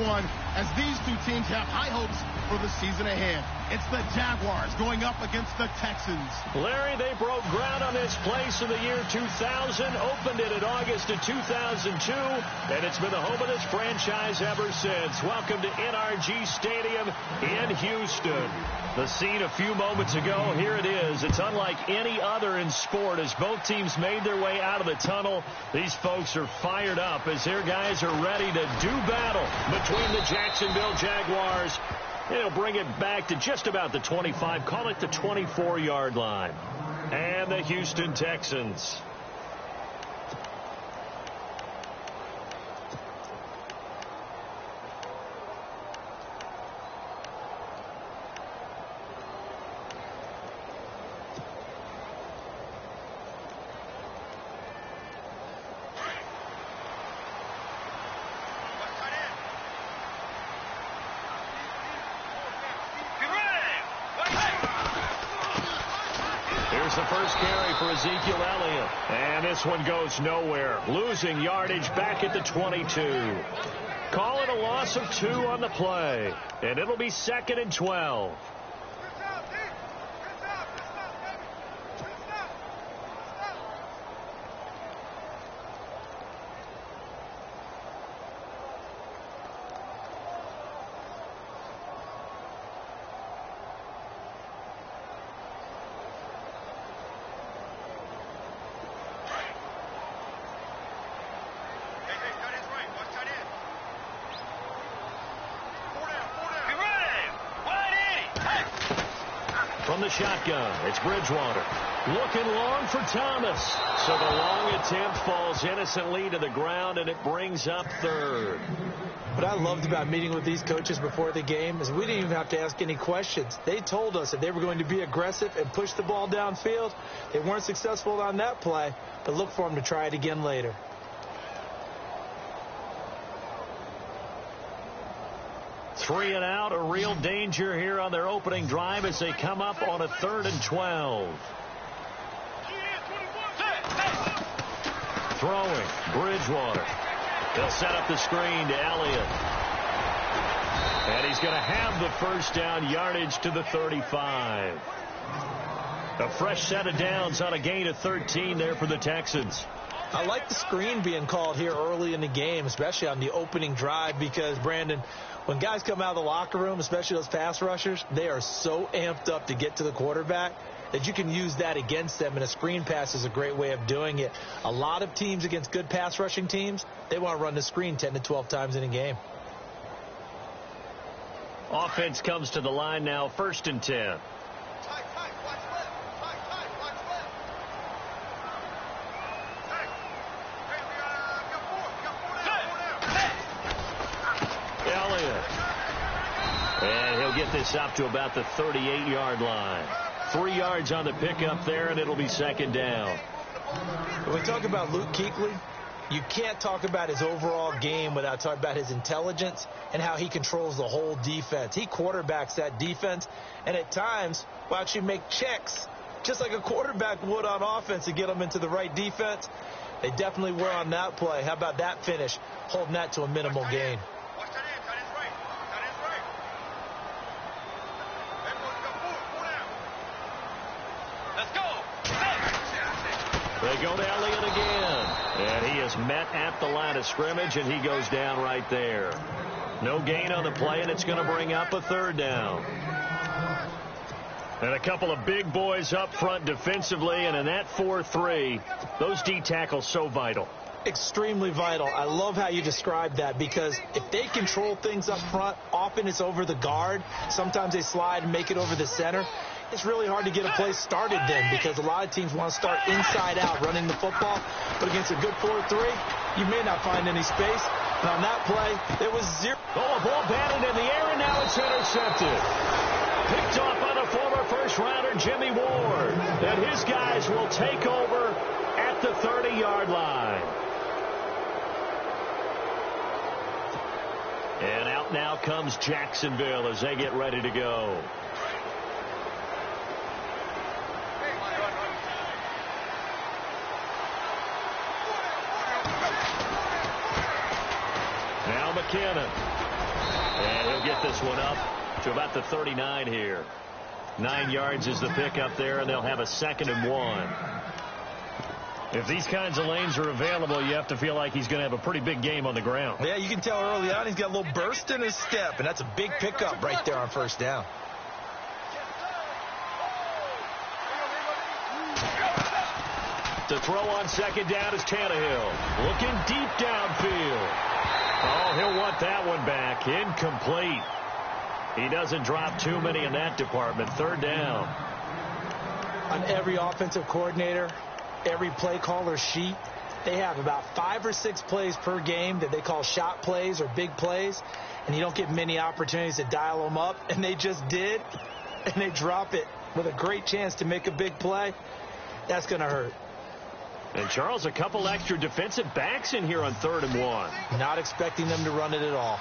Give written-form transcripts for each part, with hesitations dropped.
one, as these two teams have high hopes for the season ahead. It's the Jaguars going up against the Texans. Larry, they broke ground on this place in the year 2000, opened it in August of 2002, and it's been the home of this franchise ever since. Welcome to NRG Stadium in Houston. The scene a few moments ago, here it is. It's unlike any other in sport as both teams made their way out of the tunnel. These folks are fired up as their guys are ready to do battle between the Jacksonville Jaguars. They'll bring it back to just about the 25, call it the 24-yard line. And the Houston Texans. Here's the first carry for Ezekiel Elliott. And this one goes nowhere. Losing yardage back at the 22. Call it a loss of 2 on the play. And it'll be 2nd and 12. From the shotgun, it's Bridgewater. Looking long for Thomas. So the long attempt falls innocently to the ground, and it brings up 3rd. What I loved about meeting with these coaches before the game is we didn't even have to ask any questions. They told us that they were going to be aggressive and push the ball downfield. They weren't successful on that play, but look for them to try it again later. Three and out, a real danger here on their opening drive as they come up on a 3rd and 12. Throwing, Bridgewater. They'll set up the screen to Elliott. And he's going to have the first down, yardage to the 35. A fresh set of downs on a gain of 13 there for the Texans. I like the screen being called here early in the game, especially on the opening drive, because, Brandon, when guys come out of the locker room, especially those pass rushers, they are so amped up to get to the quarterback that you can use that against them, and a screen pass is a great way of doing it. A lot of teams against good pass rushing teams, they want to run the screen 10 to 12 times in a game. Offense comes to the line now, 1st and 10. And he'll get this up to about the 38-yard line. 3 yards on the pickup there, and it'll be 2nd down. When we talk about Luke Kuechly, you can't talk about his overall game without talking about his intelligence and how he controls the whole defense. He quarterbacks that defense, and at times will actually make checks, just like a quarterback would on offense, to get them into the right defense. They definitely were on that play. How about that finish, holding that to a minimal gain? They go to Elliott again. And he is met at the line of scrimmage, and he goes down right there. No gain on the play, and it's going to bring up a 3rd down. And a couple of big boys up front defensively, and in that 4-3, those D tackles so vital. Extremely vital. I love how you described that, because if they control things up front, often it's over the guard. Sometimes they slide and make it over the center. It's really hard to get a play started then, because a lot of teams want to start inside out running the football. But against a good 4-3, you may not find any space. And on that play, there was zero. Oh, a ball batted in the air, and now it's intercepted. Picked off by the former first-rounder Jimmy Ward. And his guys will take over at the 30-yard line. And out now comes Jacksonville as they get ready to go. Now McKinnon. He'll get this one up to about the 39 here. 9 yards is the pickup there, and they'll have a 2nd and 1. If these kinds of lanes are available, you have to feel like he's going to have a pretty big game on the ground. Yeah, you can tell early on he's got a little burst in his step, and that's a big pickup right there on 1st down. To throw on 2nd down is Tannehill. Looking deep downfield. Oh, he'll want that one back. Incomplete. He doesn't drop too many in that department. 3rd down. On every offensive coordinator, every play caller sheet, they have about 5 or 6 plays per game that they call shot plays or big plays, and you don't get many opportunities to dial them up, and they just did, and they drop it with a great chance to make a big play. That's going to hurt. And, Charles, a couple extra defensive backs in here on 3rd and 1. Not expecting them to run it at all.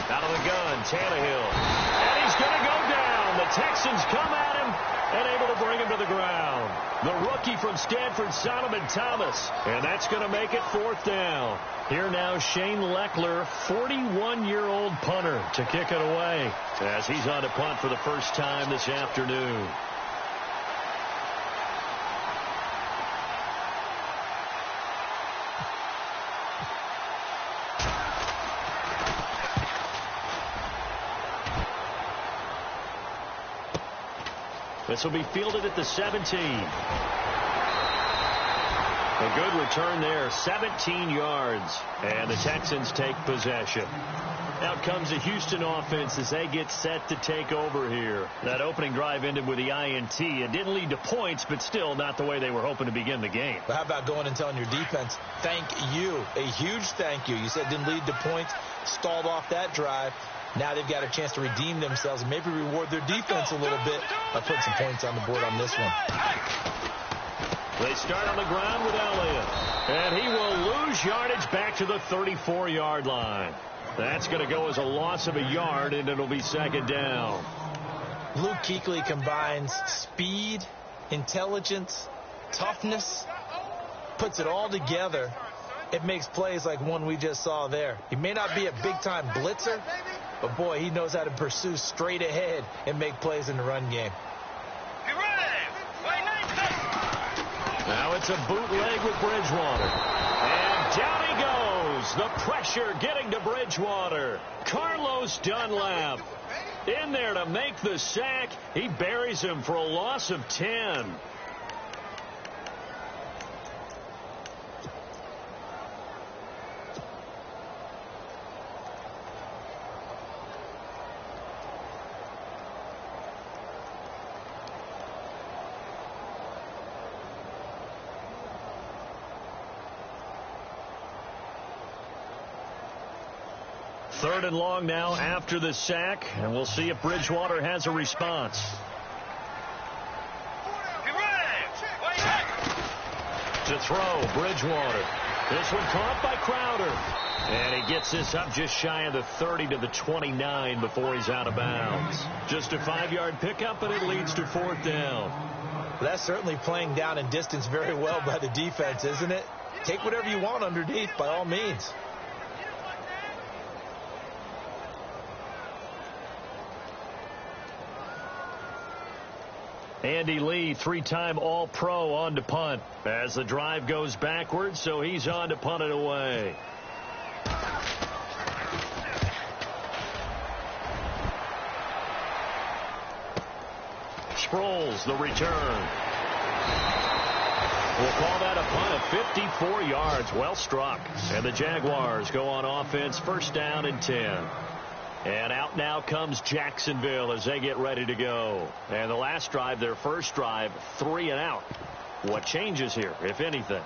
Out of the gun, Tannehill. And he's going to go down. The Texans come at him and able to bring him to the ground. The rookie from Stanford, Solomon Thomas. And that's going to make it 4th down. Here now, Shane Leckler, 41-year-old punter, to kick it away as he's on to punt for the first time this afternoon. This will be fielded at the 17. A good return there, 17 yards, and the Texans take possession. Out comes the Houston offense as they get set to take over here. That opening drive ended with the INT. It didn't lead to points, but still not the way they were hoping to begin the game. But how about going and telling your defense, thank you, a huge thank you. You said didn't lead to points, stalled off that drive. Now they've got a chance to redeem themselves and maybe reward their defense a little bit by putting some points on the board on this one. They start on the ground with Elliott. And he will lose yardage back to the 34-yard line. That's going to go as a loss of a yard, and it'll be 2nd down. Luke Kuechly combines speed, intelligence, toughness, puts it all together. It makes plays like one we just saw there. He may not be a big-time blitzer, but, boy, he knows how to pursue straight ahead and make plays in the run game. Now it's a bootleg with Bridgewater. And down he goes. The pressure getting to Bridgewater. Carlos Dunlap in there to make the sack. He buries him for a loss of 10. Third and long now after the sack, and we'll see if Bridgewater has a response. To throw, Bridgewater. This one caught by Crowder. And he gets this up just shy of the 30 to the 29 before he's out of bounds. Just a 5-yard pickup, and it leads to 4th down. Well, that's certainly playing down in distance very well by the defense, isn't it? Take whatever you want underneath, by all means. Andy Lee, 3-time All-Pro, on to punt as the drive goes backwards, so he's on to punt it away. Sproles, the return. We'll call that a punt of 54 yards. Well struck. And the Jaguars go on offense, 1st down and 10. And out now comes Jacksonville as they get ready to go. And the last drive, their first drive, 3 and out. What changes here, if anything?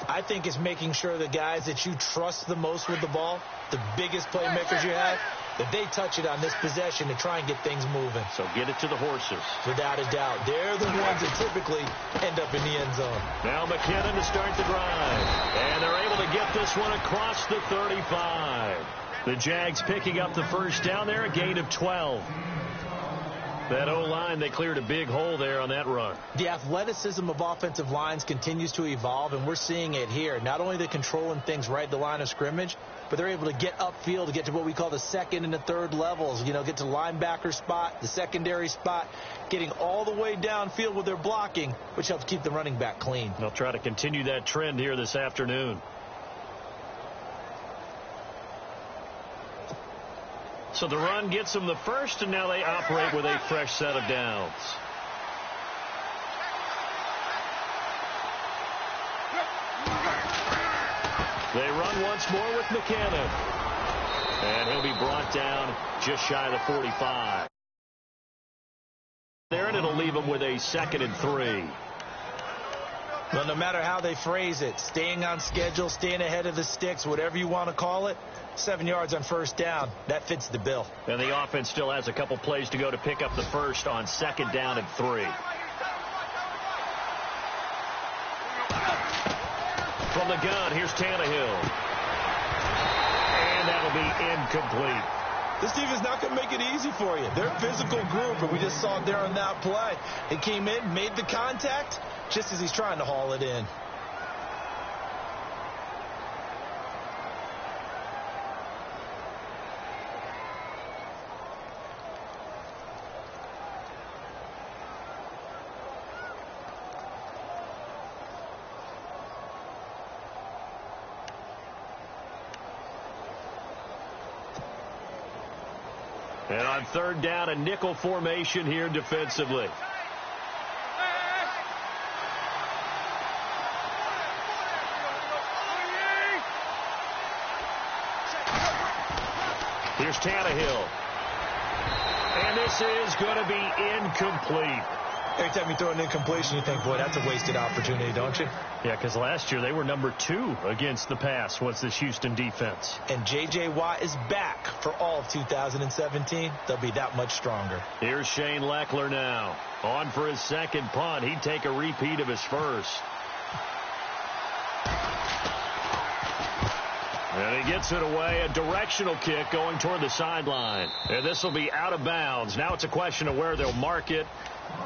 I think it's making sure the guys that you trust the most with the ball, the biggest playmakers you have, that they touch it on this possession to try and get things moving. So get it to the horses. Without a doubt. They're the ones that typically end up in the end zone. Now McKinnon to start the drive. And they're able to get this one across the 35. The Jags picking up the first down there, a gain of 12. That O-line, they cleared a big hole there on that run. The athleticism of offensive lines continues to evolve, and we're seeing it here. Not only are they controlling things right at the line of scrimmage, but they're able to get upfield to get to what we call the second and the third levels. You know, get to linebacker spot, the secondary spot, getting all the way downfield with their blocking, which helps keep the running back clean. They'll try to continue that trend here this afternoon. So the run gets them the first, and now they operate with a fresh set of downs. They run once more with McCannon. And he'll be brought down just shy of the 45. There, and it'll leave him with a 2nd and 3. Well, no matter how they phrase it, staying on schedule, staying ahead of the sticks, whatever you want to call it, 7 yards on first down, that fits the bill. And the offense still has a couple plays to go to pick up the first on 2nd down and 3. From the gun, here's Tannehill. And that'll be incomplete. This defense not going to make it easy for you. They're a physical group, and we just saw it there on that play. He came in, made the contact, just as he's trying to haul it in. And on 3rd down, a nickel formation here defensively. Here's Tannehill. And this is going to be incomplete. Every time you throw an incompletion, you think, boy, that's a wasted opportunity, don't you? Yeah, because last year they were number 2 against the pass was this Houston defense. And J.J. Watt is back for all of 2017. They'll be that much stronger. Here's Shane Leckler now. On for his 2nd punt. He'd take a repeat of his first. And he gets it away, a directional kick going toward the sideline. And this will be out of bounds. Now it's a question of where they'll mark it.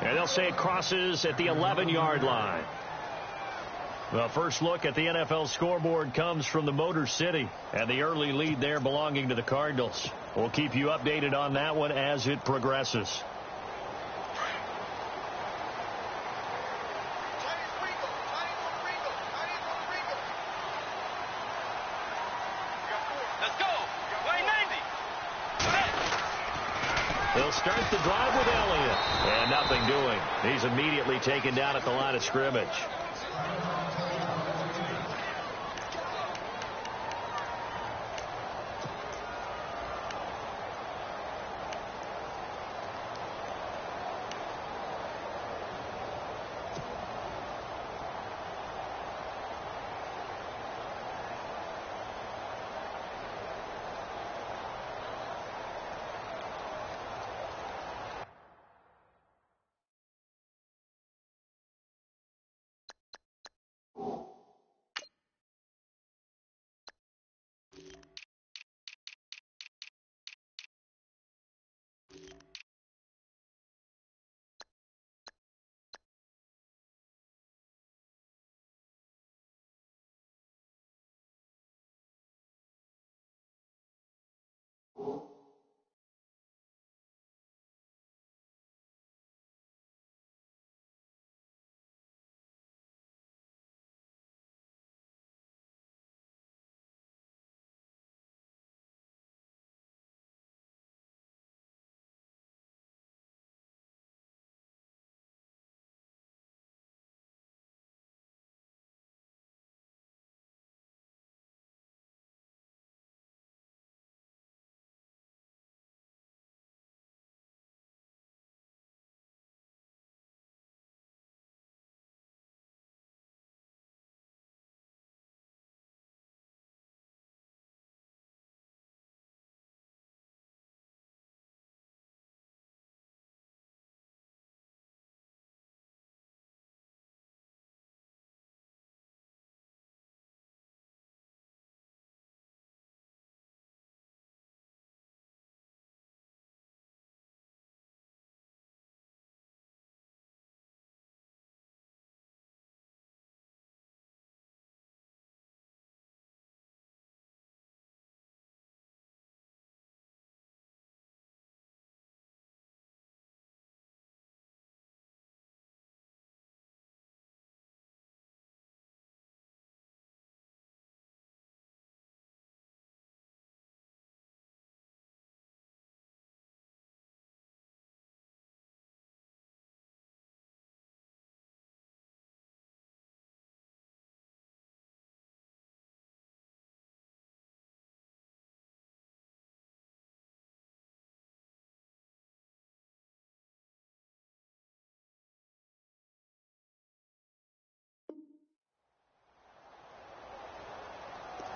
And they'll say it crosses at the 11-yard line. The first look at the NFL scoreboard comes from the Motor City, and the early lead there belonging to the Cardinals. We'll keep you updated on that one as it progresses. They'll start the drive with Elliott. And nothing doing. He's immediately taken down at the line of scrimmage.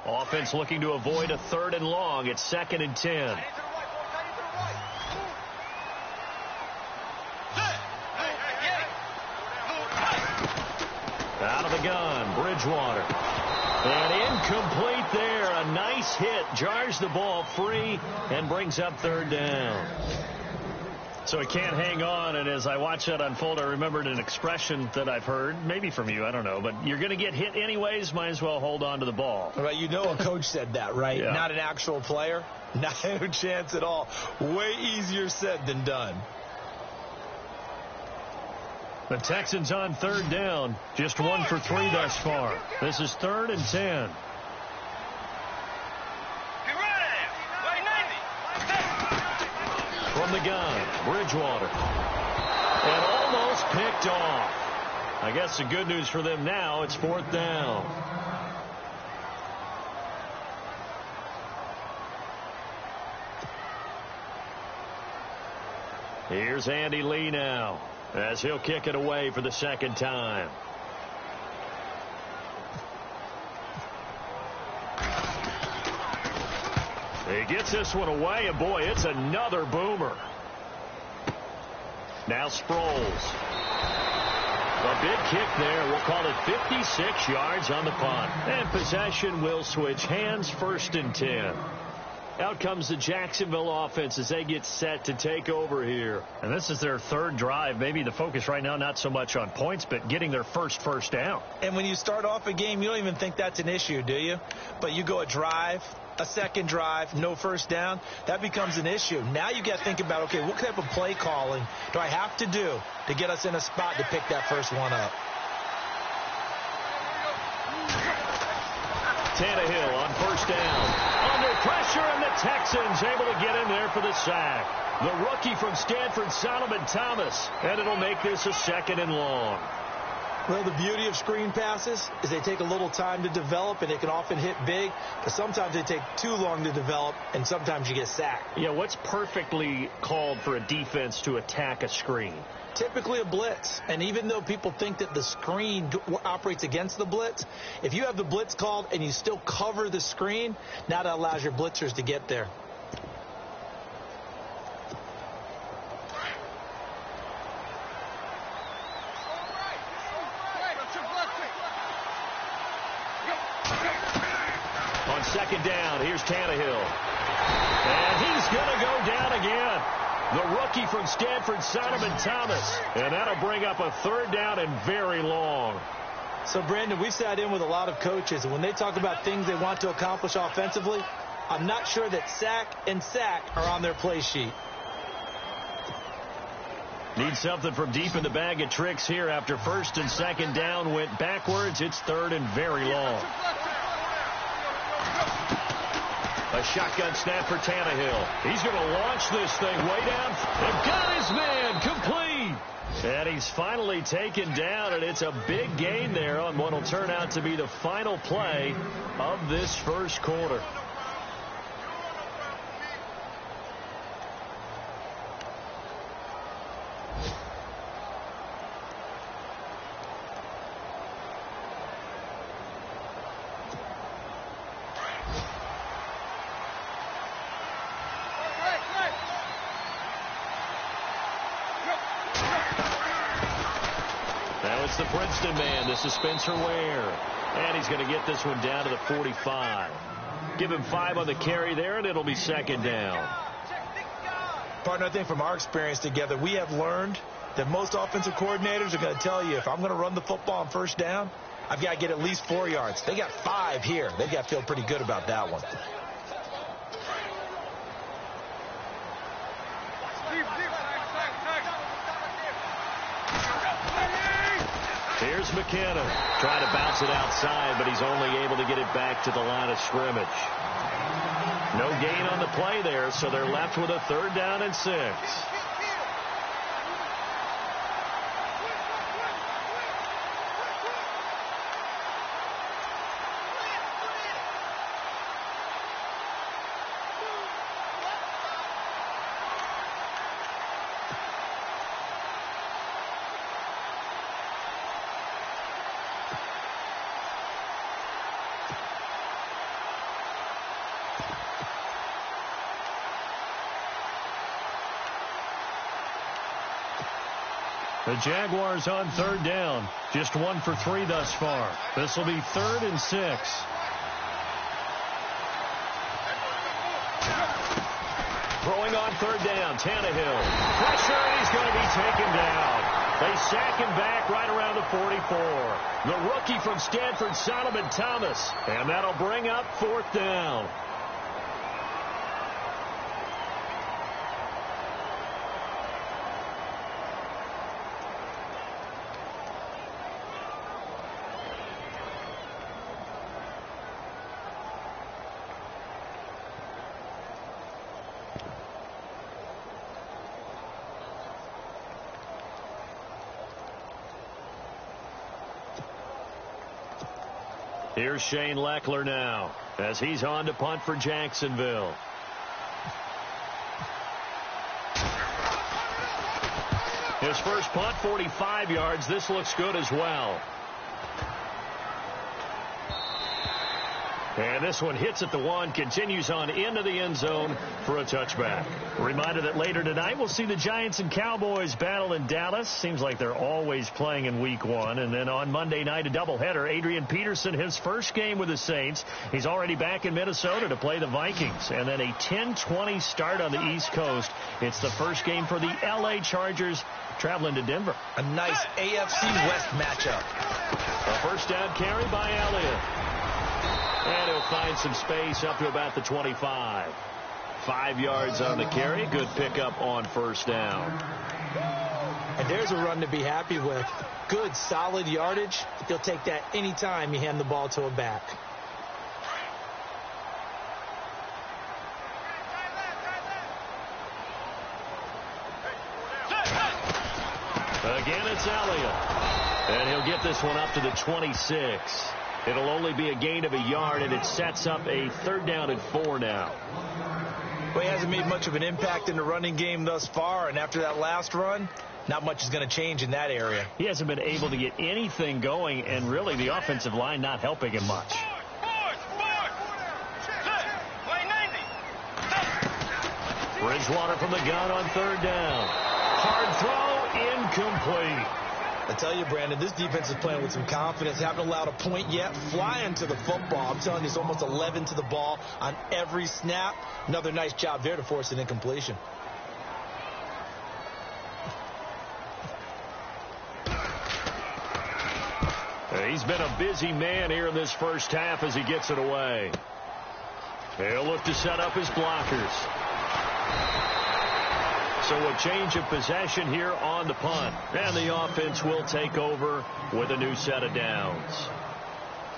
Offense looking to avoid a 3rd and long. It's 2nd and 10. Out of the gun, Bridgewater. And incomplete there. A nice hit. Jars the ball free and brings up 3rd down. So he can't hang on, and as I watch that unfold, I remembered an expression that I've heard, maybe from you, I don't know, but you're going to get hit anyways, might as well hold on to the ball. Well, you know a coach said that, right? Yeah. Not an actual player. Not a chance at all. Way easier said than done. The Texans on 3rd down, just 1 for 3 thus far. This is 3rd and 10. From the gun, Bridgewater. And almost picked off. I guess the good news for them now, it's 4th down. Here's Andy Lee now, as he'll kick it away for the 2nd time. He gets this one away, and boy, it's another boomer. Now Sproles. A big kick there. We'll call it 56 yards on the punt. And possession will switch hands, 1st and 10. Out comes the Jacksonville offense as they get set to take over here. And this is their 3rd drive. Maybe the focus right now not so much on points, but getting their first down. And when you start off a game, you don't even think that's an issue, do you? But you go a drive, a 2nd drive, no 1st down, that becomes an issue. Now you got to think about, okay, what type of play calling do I have to do to get us in a spot to pick that first one up? Tannehill on 1st down. Under pressure, and the Texans able to get in there for the sack. The rookie from Stanford, Solomon Thomas. And it'll make this a 2nd and long. Well, the beauty of screen passes is they take a little time to develop, and they can often hit big, but sometimes they take too long to develop, and sometimes you get sacked. Yeah, what's perfectly called for a defense to attack a screen? Typically a blitz, and even though people think that the screen operates against the blitz, if you have the blitz called and you still cover the screen, now that allows your blitzers to get there. On 2nd down, here's Tannehill. And he's going to go down again. The rookie from Stanford, Solomon Thomas. And that'll bring up a 3rd down and very long. So, Brandon, we've sat in with a lot of coaches, and when they talk about things they want to accomplish offensively, I'm not sure that sack and sack are on their play sheet. Need something from deep in the bag of tricks here after 1st and 2nd down went backwards. It's 3rd and very long. A shotgun snap for Tannehill. He's going to launch this thing way down. And got his man complete. And he's finally taken down, and it's a big gain there on what will turn out to be the final play of this 1st quarter. Now it's the Princeton man. This is Spencer Ware. And he's going to get this one down to the 45. Give him 5 on the carry there, and it'll be 2nd down. Partner, I think from our experience together, we have learned that most offensive coordinators are going to tell you, if I'm going to run the football on 1st down, I've got to get at least 4 yards. They got 5 here. They've got to feel pretty good about that one. Here's McKenna trying to bounce it outside, but he's only able to get it back to the line of scrimmage. No gain on the play there, so they're left with a 3rd down and 6. The Jaguars on third down. Just 1 for 3 thus far. This will be 3rd and 6. Throwing on third down, Tannehill. Pressure, and he's going to be taken down. They sack him back right around the 44. The rookie from Stanford, Solomon Thomas. And that'll bring up 4th down. Here's Shane Leckler now as he's on to punt for Jacksonville. His first punt, 45 yards. This looks good as well. And this one hits at the 1, continues on into the end zone for a touchback. Reminder that later tonight we'll see the Giants and Cowboys battle in Dallas. Seems like they're always playing in week 1. And then on Monday night, a doubleheader. Adrian Peterson, his first game with the Saints. He's already back in Minnesota to play the Vikings. And then a 10:20 start on the East Coast. It's the first game for the L.A. Chargers traveling to Denver. A nice AFC West matchup. A first down carry by Elliott. And he'll find some space up to about the 25. 5 yards on the carry. Good pickup on first down. And there's a run to be happy with. Good, solid yardage. You'll take that anytime you hand the ball to a back. Again, it's Elliott. And he'll get this one up to the 26. It'll only be a gain of a yard, and it sets up a 3rd down and 4 now. Well, he hasn't made much of an impact in the running game thus far, and after that last run, not much is going to change in that area. He hasn't been able to get anything going, and really the offensive line not helping him much. Bridgewater from the gun on 3rd down. Hard throw, incomplete. I tell you, Brandon, this defense is playing with some confidence. Haven't allowed a point yet. Flying to the football. I'm telling you, it's almost 11 to the ball on every snap. Another nice job there to force an incompletion. He's been a busy man here in this first half as he gets it away. He'll look to set up his blockers. So a change of possession here on the punt. And the offense will take over with a new set of downs.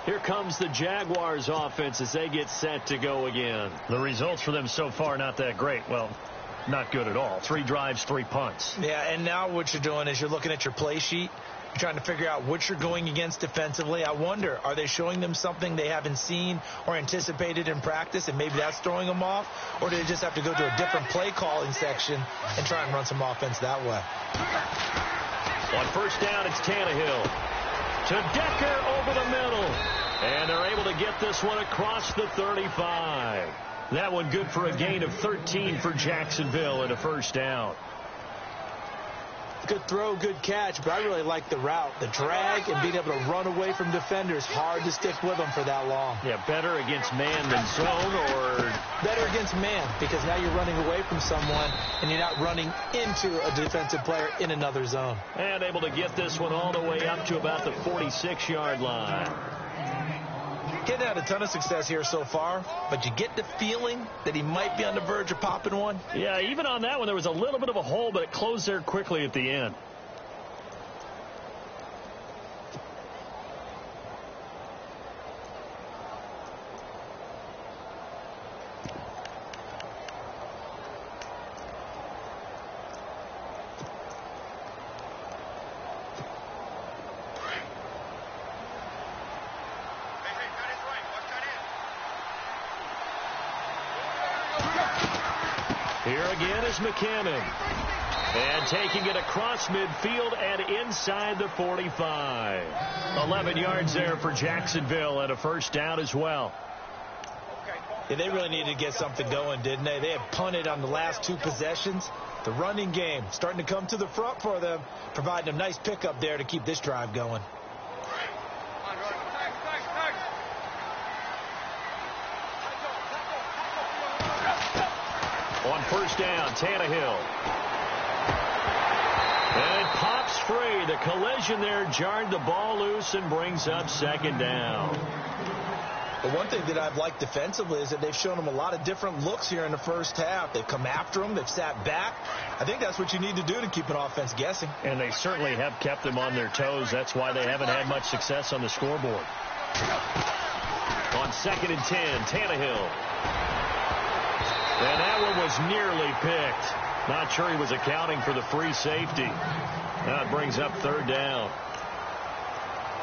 Here comes the Jaguars offense as they get set to go again. The results for them so far not that great. Well, not good at all. 3 drives, 3 punts. Yeah, and now what you're doing is you're looking at your play sheet. You're trying to figure out what you're going against defensively. I wonder, are they showing them something they haven't seen or anticipated in practice, and maybe that's throwing them off? Or do they just have to go to a different play calling section and try and run some offense that way? On first down, it's Tannehill. To Decker over the middle. And they're able to get this one across the 35. That one good for a gain of 13 for Jacksonville and a first down. Good throw, good catch, but I really like the route. The drag and being able to run away from defenders. Hard to stick with them for that long. Yeah, better against man than zone, or better against man, because now you're running away from someone and you're not running into a defensive player in another zone. And able to get this one all the way up to about the 46-yard line. Getting had a ton of success here so far, but you get the feeling that he might be on the verge of popping one. Yeah, even on that one, there was a little bit of a hole, but it closed there quickly at the end. Here again is McCammon. And taking it across midfield and inside the 45. 11 yards there for Jacksonville and a first down as well. Okay. Yeah, they really needed to get something going, didn't they? They had punted on the last 2 possessions. The running game starting to come to the front for them, providing a nice pickup there to keep this drive going. On first down, Tannehill. And it pops free. The collision there jarred the ball loose and brings up second down. But one thing that I've liked defensively is that they've shown them a lot of different looks here in the first half. They've come after them. They've sat back. I think that's what you need to do to keep an offense guessing. And they certainly have kept them on their toes. That's why they haven't had much success on the scoreboard. On 2nd and 10, Tannehill. And that one was nearly picked. Not sure he was accounting for the free safety. Now it brings up 3rd down.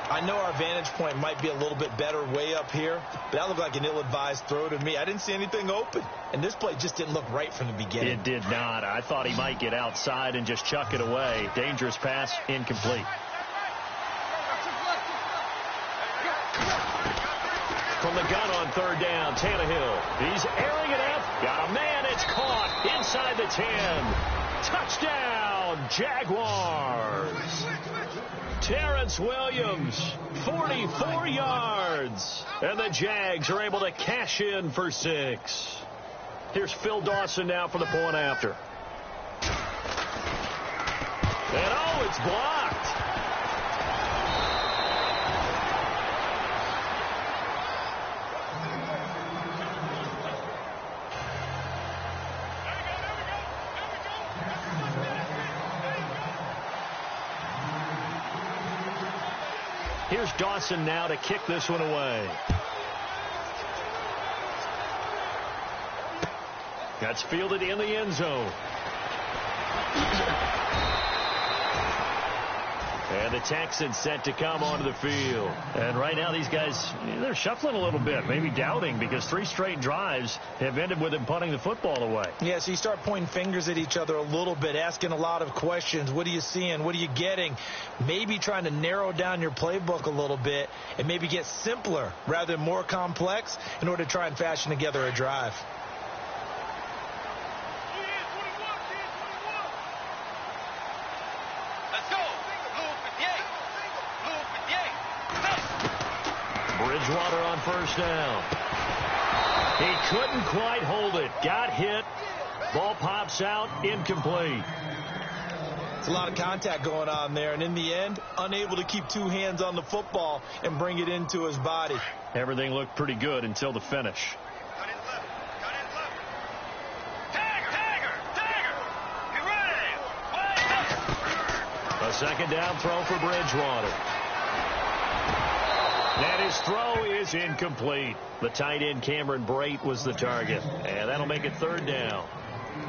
I know our vantage point might be a little bit better way up here, but that looked like an ill-advised throw to me. I didn't see anything open, and this play just didn't look right from the beginning. It did not. I thought he might get outside and just chuck it away. Dangerous pass, incomplete. From the gun on 3rd down, Tannehill. He's airing it up. Got a man. It's caught inside the 10. Touchdown, Jaguars. Terrence Williams, 44 yards. And the Jags are able to cash in for 6. Here's Phil Dawson now for the point after. And it's blocked. Here's Dawson now to kick this one away. That's fielded in the end zone. And the Texans set to come onto the field. And right now these guys, they're shuffling a little bit, maybe doubting, because 3 straight drives have ended with them punting the football away. Yeah, so you start pointing fingers at each other a little bit, asking a lot of questions. What are you seeing? What are you getting? Maybe trying to narrow down your playbook a little bit and maybe get simpler rather than more complex in order to try and fashion together a drive. Bridgewater on first down. He couldn't quite hold it. Got hit. Ball pops out. Incomplete. It's a lot of contact going on there, and in the end, unable to keep 2 hands on the football and bring it into his body. Everything looked pretty good until the finish. A second down throw for Bridgewater. And his throw is incomplete. The tight end Cameron Brate was the target. And that'll make it 3rd down.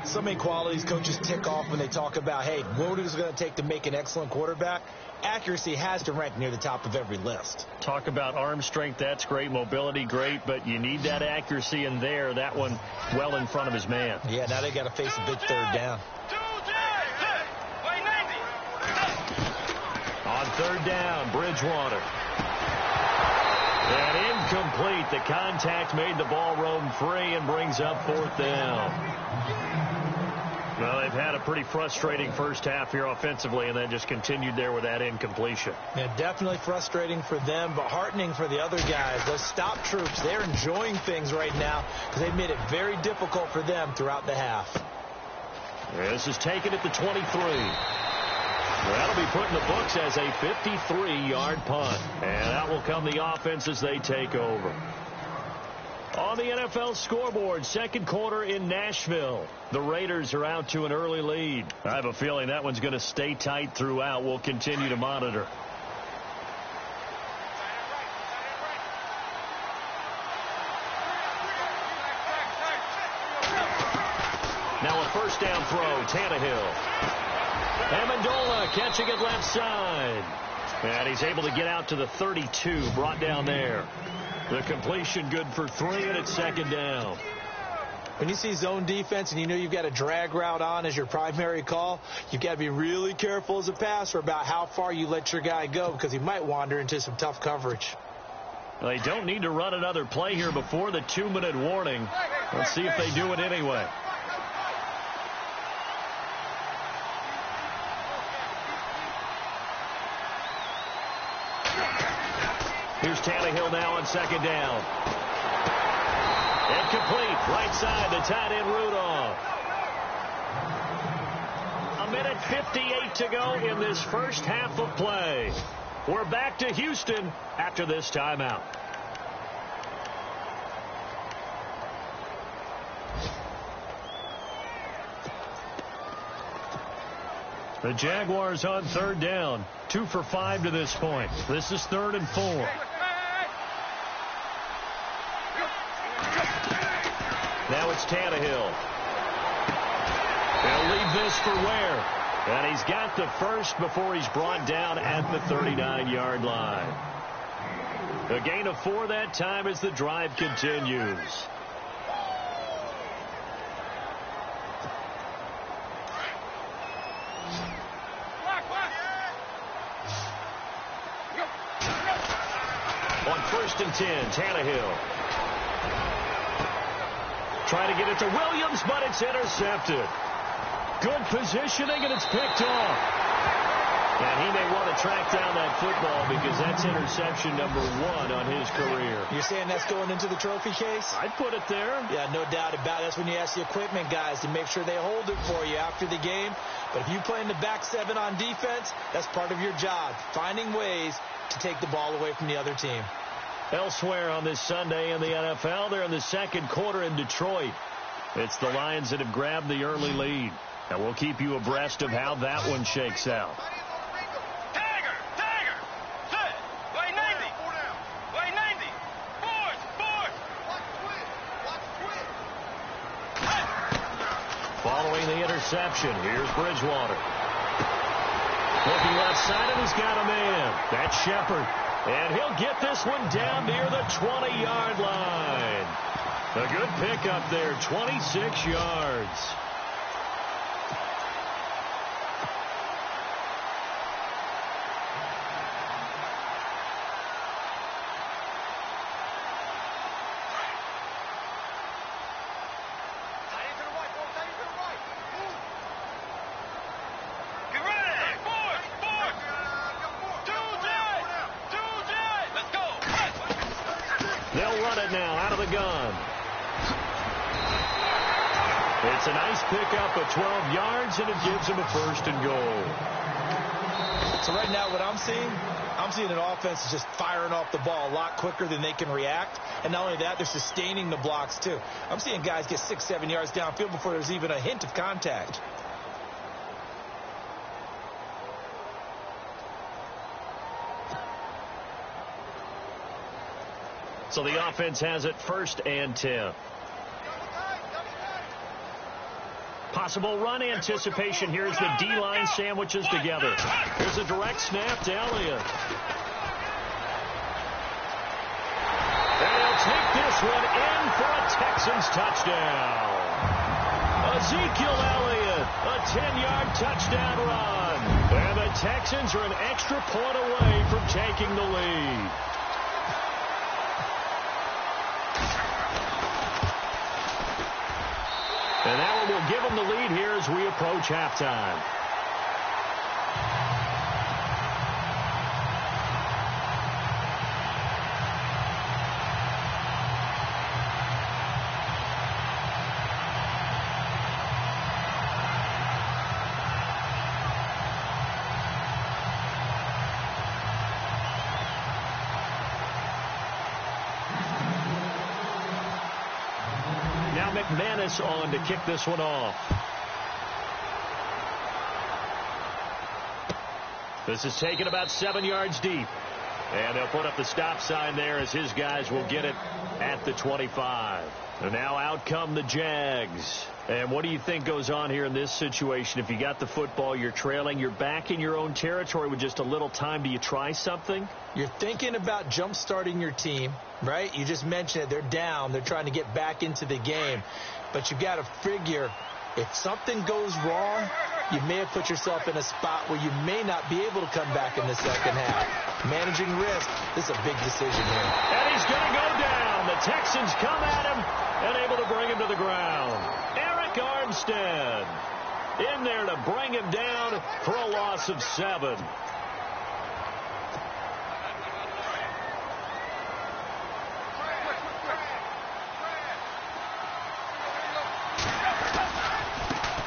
So many qualities coaches tick off when they talk about, hey, what is it going to take to make an excellent quarterback? Accuracy has to rank near the top of every list. Talk about arm strength, that's great. Mobility, great. But you need that accuracy in there. That one well in front of his man. Yeah, now they got to face a big 3rd down. On 3rd down, Bridgewater. And incomplete. The contact made the ball roam free and brings up 4th down. Well, they've had a pretty frustrating first half here offensively, and then just continued there with that incompletion. Yeah, definitely frustrating for them, but heartening for the other guys. Those stop troops, they're enjoying things right now because they've made it very difficult for them throughout the half. This is taken at the 23. That'll be put in the books as a 53-yard punt. And out will come the offense as they take over. On the NFL scoreboard, 2nd quarter in Nashville. The Raiders are out to an early lead. I have a feeling that one's going to stay tight throughout. We'll continue to monitor. Now a first down throw, Tannehill. Amendola catching it left side. And he's able to get out to the 32, brought down there. The completion good for 3, and it's 2nd down. When you see zone defense and you know you've got a drag route on as your primary call, you've got to be really careful as a passer about how far you let your guy go because he might wander into some tough coverage. Well, they don't need to run another play here before the 2-minute warning. Let's see if they do it anyway. Here's Tannehill now on second down. Incomplete. Right side to tight end Rudolph. 1:58 to go in this first half of play. We're back to Houston after this timeout. The Jaguars on third down. 2 for 5 to this point. This is 3rd and 4. Now it's Tannehill. They'll leave this for Ware. And he's got the first before he's brought down at the 39-yard line. A gain of 4 that time as the drive continues. On 1st and 10, Tannehill. Trying to get it to Williams, but it's intercepted. Good positioning, and it's picked off. And he may want to track down that football because that's interception number 1 on his career. You're saying that's going into the trophy case? I'd put it there. Yeah, no doubt about it. That's when you ask the equipment guys to make sure they hold it for you after the game. But if you play in the back 7 on defense, that's part of your job, finding ways to take the ball away from the other team. Elsewhere on this Sunday in the NFL, they're in the second quarter in Detroit. It's the Lions that have grabbed the early lead. And we'll keep you abreast of how that one shakes out. Following the interception, here's Bridgewater. Looking left side, and he's got a man. That's Shepard. And he'll get this one down near the 20-yard line. A good pickup there, 26 yards. They'll run it now out of the gun. It's a nice pickup of 12 yards, and it gives him a 1st and goal. So right now what I'm seeing an offense is just firing off the ball a lot quicker than they can react. And not only that, they're sustaining the blocks too. I'm seeing guys get 6-7 yards downfield before there's even a hint of contact. So the offense has it 1st and 10. Possible run anticipation here as the D-line sandwiches together. Here's a direct snap to Elliott. And he'll take this one in for a Texans touchdown. Ezekiel Elliott, a 10-yard touchdown run. And the Texans are an extra point away from taking the lead. And that one will give them the lead here as we approach halftime. Now McManus on to kick this one off. This is taken about 7 yards deep. And they'll put up the stop sign there as his guys will get it at the 25. And now out come the Jags. And what do you think goes on here in this situation? If you got the football, you're trailing, you're back in your own territory with just a little time. Do you try something? You're thinking about jump-starting your team, right? You just mentioned it. They're down. They're trying to get back into the game. But you got to figure if something goes wrong, you may have put yourself in a spot where you may not be able to come back in the second half. Managing risk, this is a big decision here. And he's going to go down. The Texans come at him and able to bring him to the ground. Eric Armstead in there to bring him down for a loss of 7.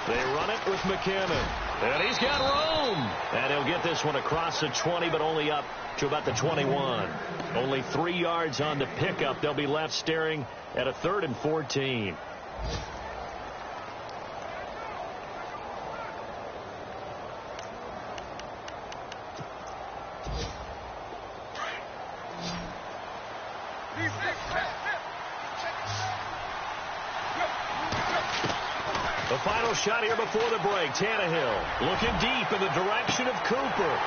They run it with McKinnon. And he's got room. And he'll get this one across the 20, but only up to about the 21. Only 3 yards on the pickup. They'll be left staring at a 3rd and 14. The final shot here before the break. Tannehill looking deep in the direction of Cooper.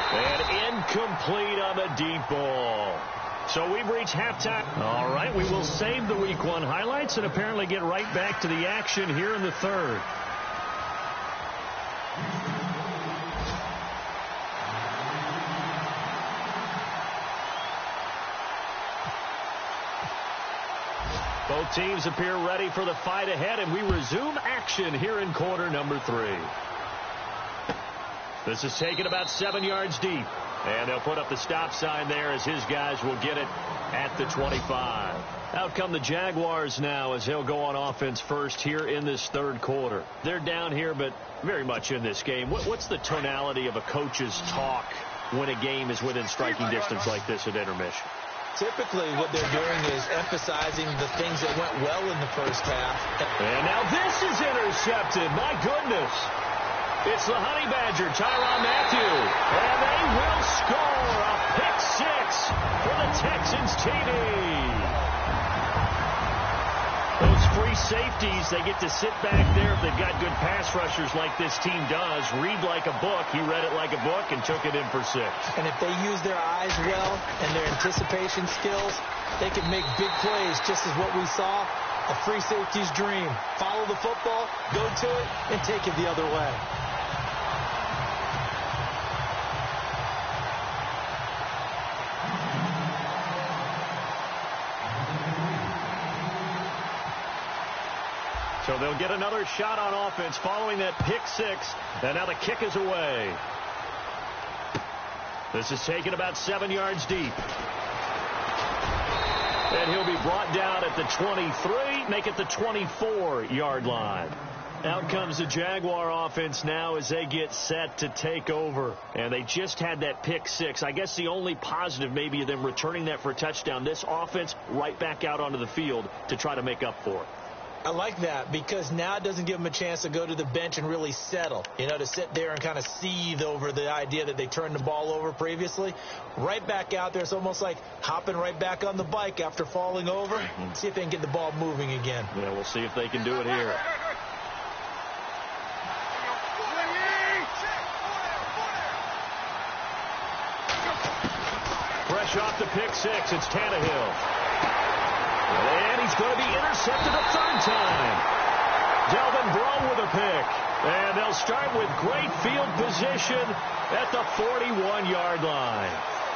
And incomplete on the deep ball. So we've reached halftime. All right, we will save the Week 1 highlights and apparently get right back to the action here in the 3rd. Both teams appear ready for the fight ahead, and we resume action here in quarter number 3. This is taken about 7 yards deep, and they'll put up the stop sign there as his guys will get it at the 25. Out come the Jaguars now as they'll go on offense first here in this 3rd quarter. They're down here, but very much in this game. What's the tonality of a coach's talk when a game is within striking distance like this at intermission? Typically, what they're doing is emphasizing the things that went well in the first half. And now this is intercepted. My goodness. It's the Honey Badger, Tyrann Mathieu. And they will score a pick 6 for the Texans TD. Those free safeties, they get to sit back there if they've got good pass rushers like this team does. Read like a book. He read it like a book and took it in for 6. And if they use their eyes well and their anticipation skills, they can make big plays, just as what we saw, a free safety's dream. Follow the football, go to it, and take it the other way. So they'll get another shot on offense following that pick 6. And now the kick is away. This is taken about 7 yards deep. And he'll be brought down at the 23, make it the 24-yard line. Out comes the Jaguar offense now as they get set to take over. And they just had that pick 6. I guess the only positive maybe of them returning that for a touchdown. This offense right back out onto the field to try to make up for it. I like that because now it doesn't give them a chance to go to the bench and really settle, to sit there and kind of seethe over the idea that they turned the ball over previously. Right back out there, it's almost like hopping right back on the bike after falling over. See if they can get the ball moving again. Yeah, we'll see if they can do it here. Fresh off the pick 6, it's Tannehill. And he's going to be intercepted a 3rd time. Delvin Breaux with a pick. And they'll start with great field position at the 41-yard line.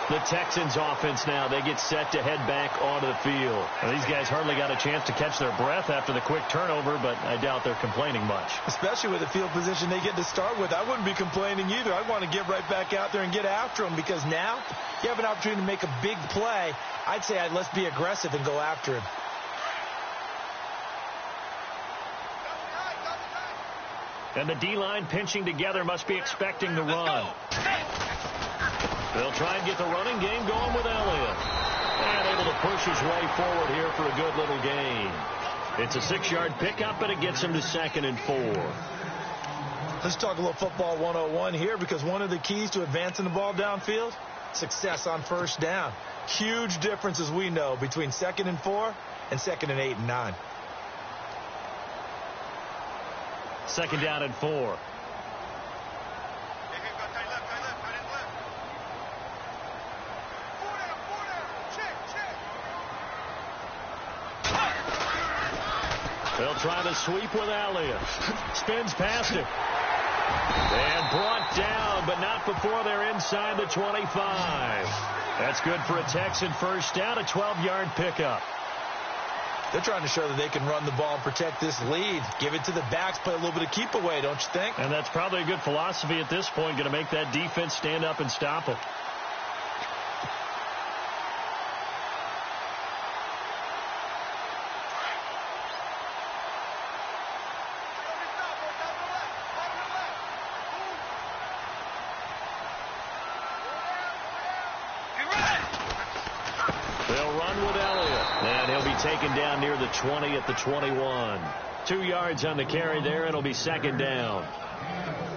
The Texans offense now, they get set to head back onto the field. Now, these guys hardly got a chance to catch their breath after the quick turnover, but I doubt they're complaining much. Especially with the field position they get to start with. I wouldn't be complaining either. I want to get right back out there and get after them because now you have an opportunity to make a big play. I'd say let's be aggressive and go after him. And the D-line pinching together must be expecting the run. They'll try and get the running game going with Elliott. And able to push his way forward here for a good little gain. It's a 6-yard pickup, and it gets him to 2nd and 4. Let's talk a little football 101 here because one of the keys to advancing the ball downfield, success on first down. Huge difference, as we know, between 2nd and 4 and 2nd and 8 and 9. 2nd down and 4. They'll try the sweep with Elliott. Spins past him. And brought down, but not before they're inside the 25. That's good for a Texan first down, a 12-yard pickup. They're trying to show that they can run the ball and protect this lead. Give it to the backs, play a little bit of keep away, don't you think? And that's probably a good philosophy at this point, going to make that defense stand up and stop them. Taken down near the 20 at the 21. 2 yards on the carry there. It'll be second down.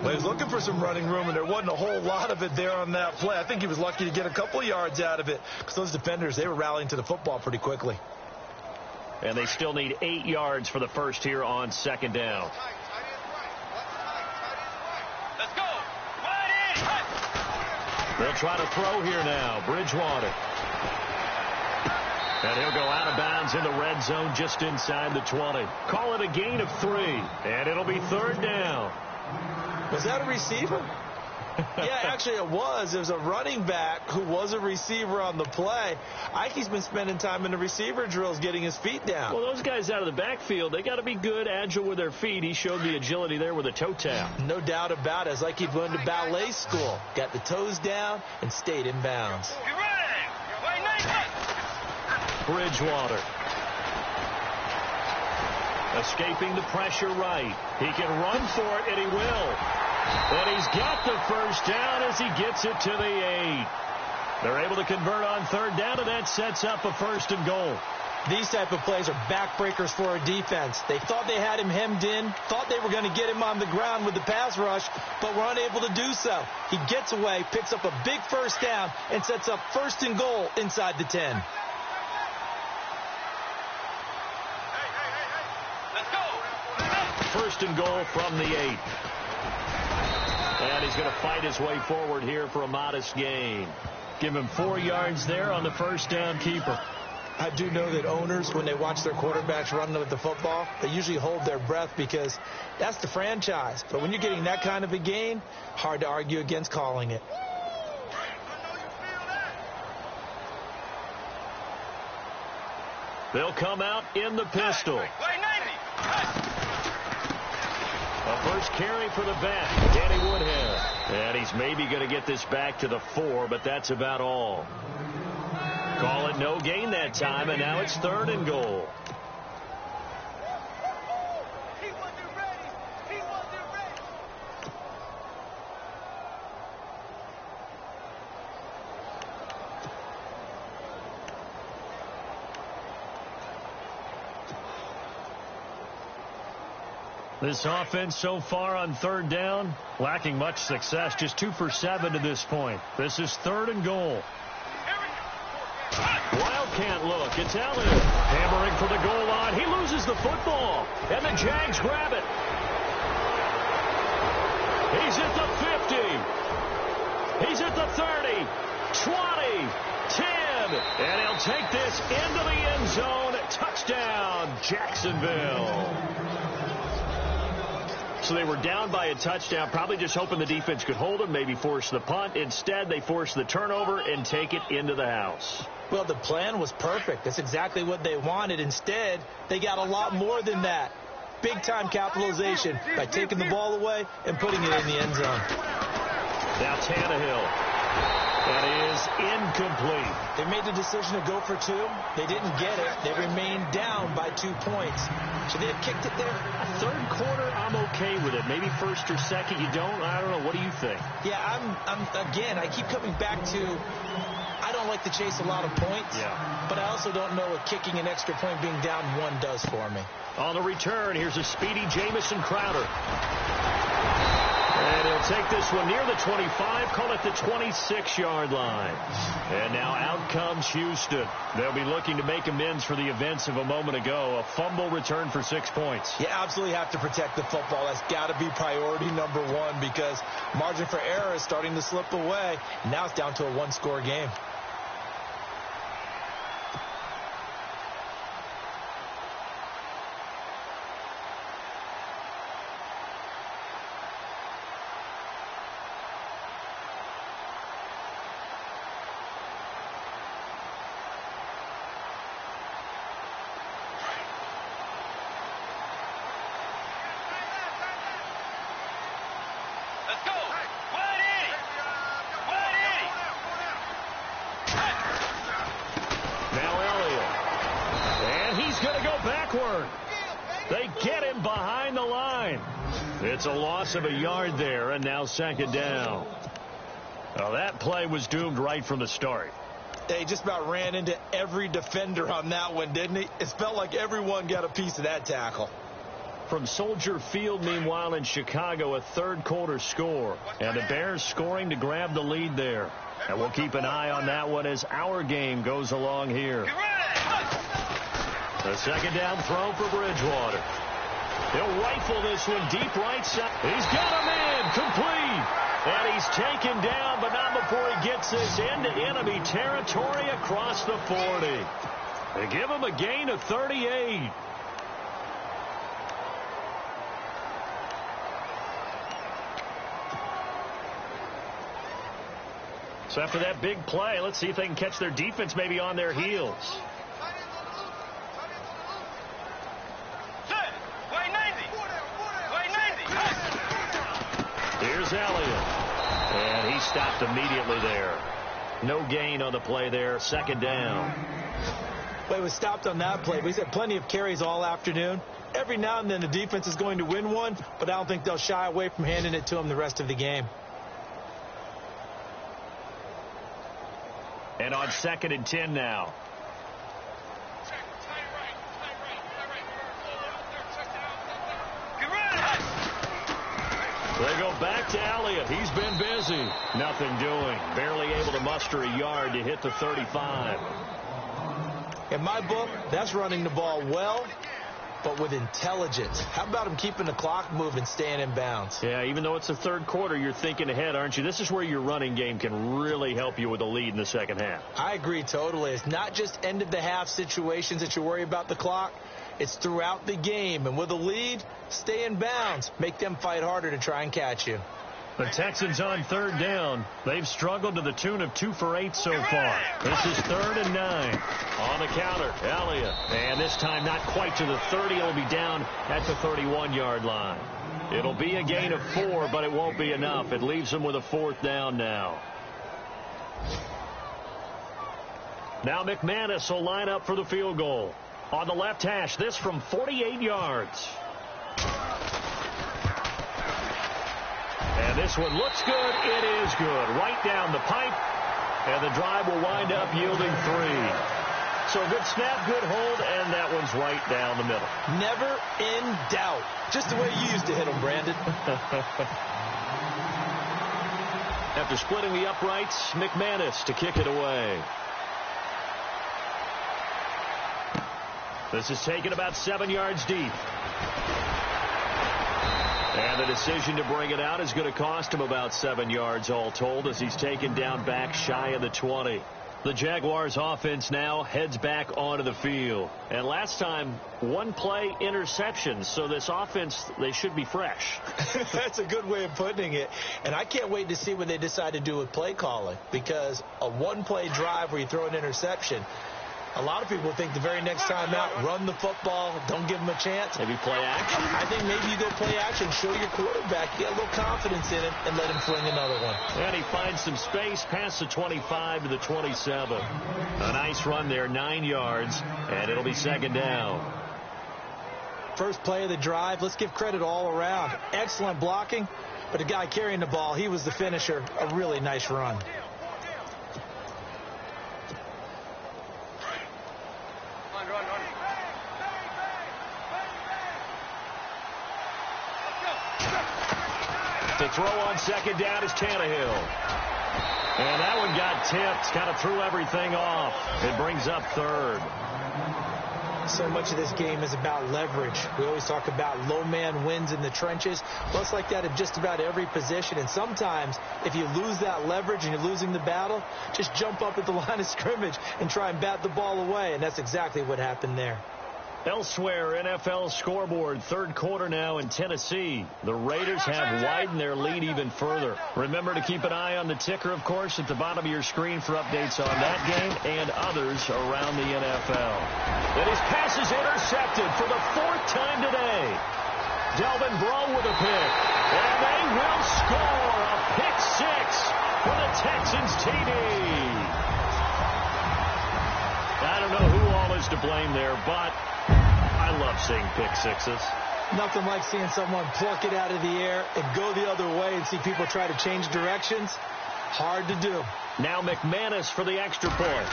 Well, he was looking for some running room, and there wasn't a whole lot of it there on that play. I think he was lucky to get a couple of yards out of it because those defenders, they were rallying to the football pretty quickly. And they still need 8 yards for the first here on second down. Let's go. Right in. They'll try to throw here now. Bridgewater. And he'll go out of bounds in the red zone just inside the 20. Call it a gain of 3. And it'll be third down. Was that a receiver? Yeah, actually it was. There's a running back who was a receiver on the play. Ike's been spending time in the receiver drills getting his feet down. Well, those guys out of the backfield, they got to be good, agile with their feet. He showed the agility there with a toe tap. No doubt about it. It's like he'd went to ballet school. Got the toes down and stayed in bounds. You're running. Wait, nice. Bridgewater. Escaping the pressure right. He can run for it, and he will. And he's got the first down as he gets it to the 8. They're able to convert on third down, and that sets up a first and goal. These type of plays are backbreakers for a defense. They thought they had him hemmed in, thought they were going to get him on the ground with the pass rush, but were unable to do so. He gets away, picks up a big first down, and sets up first and goal inside the 10. First and goal from the 8. And he's going to fight his way forward here for a modest gain. Give him 4 yards there on the first down keeper. I do know that owners, when they watch their quarterbacks run with the football, they usually hold their breath because that's the franchise. But when you're getting that kind of a gain, hard to argue against calling it. They'll come out in the pistol. A first carry for the back, Danny Woodhead. And he's maybe going to get this back to the 4, but that's about all. Call it no gain that time, and now it's third and goal. This offense so far on third down, lacking much success, just 2 for 7 to this point. This is third and goal. Wildcat look. It's Elliott hammering for the goal line. He loses the football, and the Jags grab it. He's at the 50. He's at the 30, 20, 10, and he'll take this into the end zone. Touchdown, Jacksonville. So they were down by a touchdown, probably just hoping the defense could hold them, maybe force the punt. Instead, they force the turnover and take it into the house. Well, the plan was perfect. That's exactly what they wanted. Instead, they got a lot more than that. Big-time capitalization by taking the ball away and putting it in the end zone. Now Tannehill. That is incomplete. They made the decision to go for 2. They didn't get it. They remained down by 2 points. Should they have kicked it there? Third quarter, I'm okay with it. Maybe first or second, you don't. I don't know. What do you think? Yeah, again, I keep coming back to I don't like to chase a lot of points. Yeah. But I also don't know what kicking an extra point being down 1 does for me. On the return, here's a speedy Jamison Crowder. And he'll take this one near the 25, call it the 26-yard line. And now out comes Houston. They'll be looking to make amends for the events of a moment ago. A fumble return for 6 points. You absolutely have to protect the football. That's got to be priority number 1 because margin for error is starting to slip away. Now it's down to a 1-score game. Let's go. 180. 180. Now Elliott. And he's going to go backward. They get him behind the line. It's a loss of a yard there, and now second down. Well, that play was doomed right from the start. He just about ran into every defender on that one, didn't he? It felt like everyone got a piece of that tackle. From Soldier Field, meanwhile, in Chicago, a third-quarter score. And the Bears scoring to grab the lead there. And we'll keep an eye on that one as our game goes along here. The second down throw for Bridgewater. He'll rifle this one deep right side. He's got a man complete. And he's taken down, but not before he gets this into enemy territory across the 40. They give him a gain of 38. So after that big play, let's see if they can catch their defense maybe on their heels. Here's Elliott. And he stopped immediately there. No gain on the play there. Second down. Well, he was stopped on that play, but he's had plenty of carries all afternoon. Every now and then the defense is going to win one, but I don't think they'll shy away from handing it to him the rest of the game. And on 2nd and 10 now. They go back to Elliott. He's been busy. Nothing doing. Barely able to muster a yard to hit the 35. In my book, that's running the ball well, but with intelligence. How about him keeping the clock moving, staying in bounds? Yeah, even though it's the third quarter, you're thinking ahead, aren't you? This is where your running game can really help you with a lead in the second half. I agree totally. It's not just end-of-the-half situations that you worry about the clock. It's throughout the game. And with a lead, stay in bounds. Make them fight harder to try and catch you. The Texans on third down. They've struggled to the tune of 2 for 8 so far. This is 3rd and 9. On the counter, Elliott. And this time not quite to the 30. It'll be down at the 31-yard line. It'll be a gain of 4, but it won't be enough. It leaves them with a 4th down now. Now McManus will line up for the field goal. On the left hash, this from 48 yards. And this one looks good. It is good. Right down the pipe. And the drive will wind up yielding 3. So good snap, good hold, and that one's right down the middle. Never in doubt. Just the way you used to hit them, Brandon. After splitting the uprights, McManus to kick it away. This is taken about 7 yards deep. And the decision to bring it out is going to cost him about 7 yards all told as he's taken down back shy of the 20. The Jaguars offense now heads back onto the field. And last time, 1 play interception. So this offense, they should be fresh. That's a good way of putting it. And I can't wait to see what they decide to do with play calling. Because a 1-play drive where you throw an interception, a lot of people think the very next time out, run the football, don't give them a chance. Maybe play action. I think maybe you go play action, show your quarterback, get a little confidence in him, and let him fling another one. And he finds some space past the 25 to the 27. A nice run there, 9 yards, and it'll be 2nd down. First play of the drive, let's give credit all around. Excellent blocking, but the guy carrying the ball, he was the finisher. A really nice run. To throw on 2nd down is Tannehill. And that one got tipped. Kind of threw everything off. It brings up 3rd. So much of this game is about leverage. We always talk about low man wins in the trenches. Well, it's like that in just about every position. And sometimes, if you lose that leverage and you're losing the battle, just jump up at the line of scrimmage and try and bat the ball away. And that's exactly what happened there. Elsewhere, NFL scoreboard, 3rd quarter now in Tennessee. The Raiders have widened their lead even further. Remember to keep an eye on the ticker, of course, at the bottom of your screen for updates on that game and others around the NFL. And his pass is intercepted for the 4th time today. Delvin Breaux with a pick. And they will score a pick six for the Texans TD. I don't know who all is to blame there, but I love seeing pick sixes. Nothing like seeing someone pluck it out of the air and go the other way and see people try to change directions. Hard to do. Now McManus for the extra point.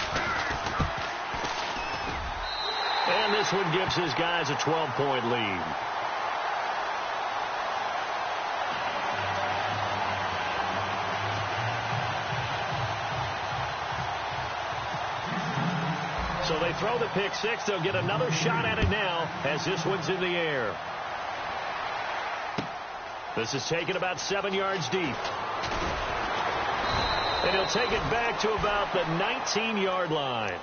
And this one gives his guys a 12-point lead. So they throw the pick six. They'll get another shot at it now as this one's in the air. This is taken about 7 yards deep. And he'll take it back to about the 19-yard line.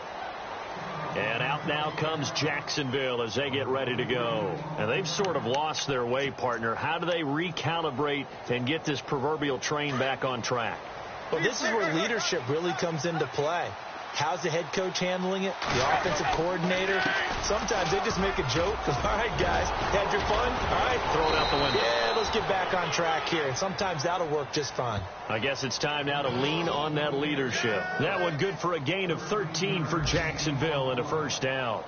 And out now comes Jacksonville as they get ready to go. And they've sort of lost their way, partner. How do they recalibrate and get this proverbial train back on track? Well, this is where leadership really comes into play. How's the head coach handling it? The offensive coordinator? Sometimes they just make a joke. All right, guys, had your fun? All right, throw it out the window. Yeah, let's get back on track here. And sometimes that'll work just fine. I guess it's time now to lean on that leadership. That one good for a gain of 13 for Jacksonville and a first down.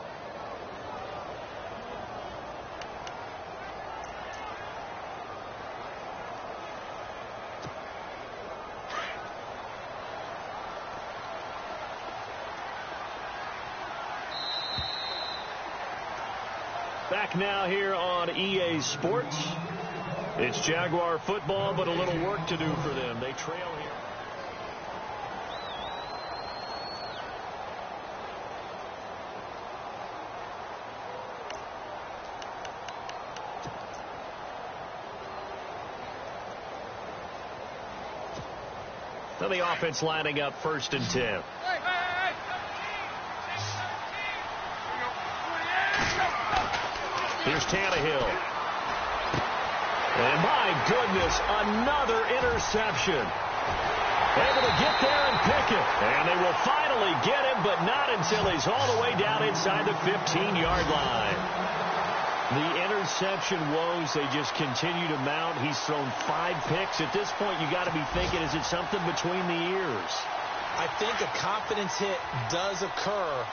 Back now here on EA Sports. It's Jaguar football, but a little work to do for them. They trail here. Now the offense lining up 1st and 10. Here's Tannehill. And my goodness, another interception. Able to get there and pick it. And they will finally get him, but not until he's all the way down inside the 15-yard line. The interception woes, they just continue to mount. He's thrown 5 picks. At this point, you got to be thinking, is it something between the ears? I think a confidence hit does occur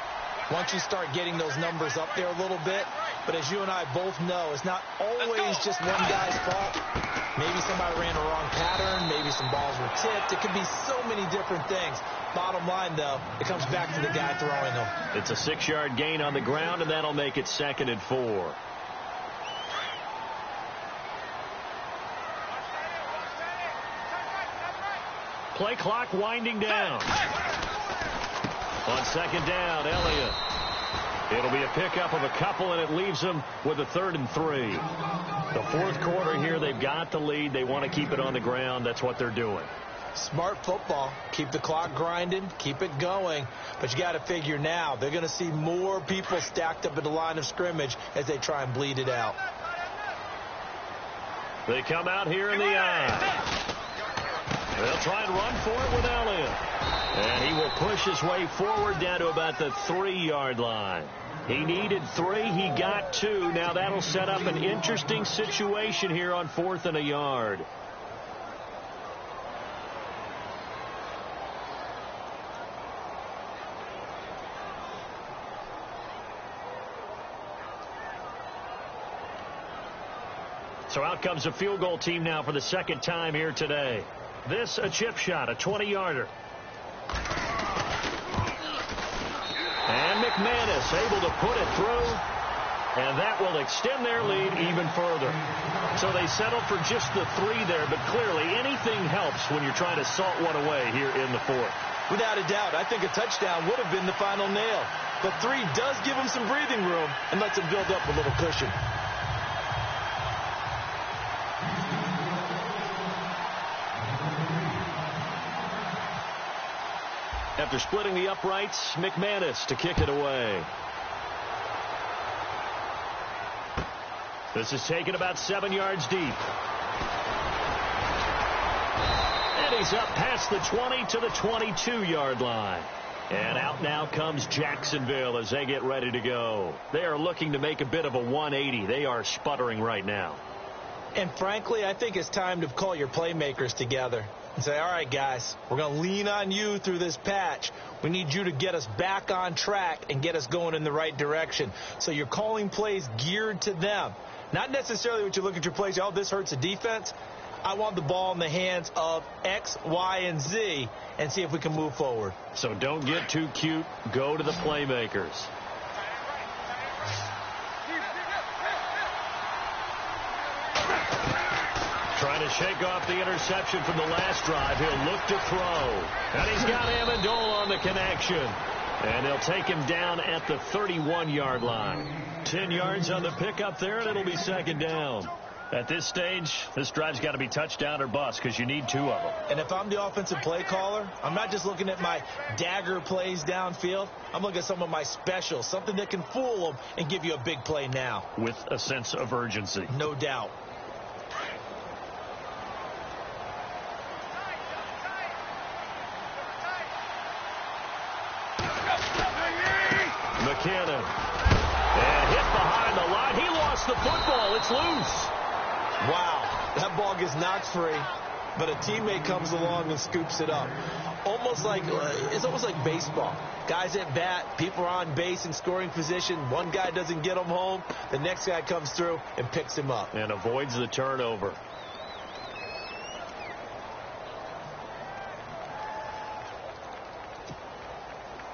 once you start getting those numbers up there a little bit. But as you and I both know, it's not always just one guy's fault. Maybe somebody ran a wrong pattern. Maybe some balls were tipped. It could be so many different things. Bottom line, though, it comes back to the guy throwing them. It's a 6-yard gain on the ground, and that'll make it 2nd and 4. Play clock winding down. On 2nd down, Elliott. It'll be a pickup of a couple, and it leaves them with a 3rd and 3. The 4th quarter here, they've got the lead. They want to keep it on the ground. That's what they're doing. Smart football. Keep the clock grinding. Keep it going. But you got to figure now, they're going to see more people stacked up at the line of scrimmage as they try and bleed it out. They come out here in the eye. They'll try and run for it with Elliott. And he will push his way forward down to about the 3-yard line. He needed 3. He got 2. Now that'll set up an interesting situation here on 4th and a yard. So out comes a field goal team now for the 2nd time here today. This a chip shot, a 20-yarder. And McManus able to put it through. And that will extend their lead even further. So they settle for just the 3 there, but clearly anything helps when you're trying to salt one away here in the 4th. Without a doubt, I think a touchdown would have been the final nail. But 3 does give them some breathing room and lets them build up a little cushion. After splitting the uprights, McManus to kick it away. This is taken about 7 yards deep. And he's up past the 20 to the 22-yard line. And out now comes Jacksonville as they get ready to go. They are looking to make a bit of a 180. They are sputtering right now. And frankly, I think it's time to call your playmakers together and say, all right, guys, we're going to lean on you through this patch. We need you to get us back on track and get us going in the right direction. So you're calling plays geared to them. Not necessarily what you look at your plays, oh, this hurts the defense. I want the ball in the hands of X, Y, and Z and see if we can move forward. So don't get too cute. Go to the playmakers. Trying to shake off the interception from the last drive. He'll look to throw. And he's got Amendola on the connection. And they'll take him down at the 31-yard line. 10 yards on the pickup there, and it'll be second down. At this stage, this drive's got to be touchdown or bust because you need 2 of them. And if I'm the offensive play caller, I'm not just looking at my dagger plays downfield. I'm looking at some of my specials, something that can fool them and give you a big play now. With a sense of urgency. No doubt. McKinnon. And hit behind the line. He lost the football. It's loose. Wow. That ball gets knocked free, but a teammate comes along and scoops it up. It's almost like baseball. Guys at bat, people are on base in scoring position. One guy doesn't get him home. The next guy comes through and picks him up. And avoids the turnover.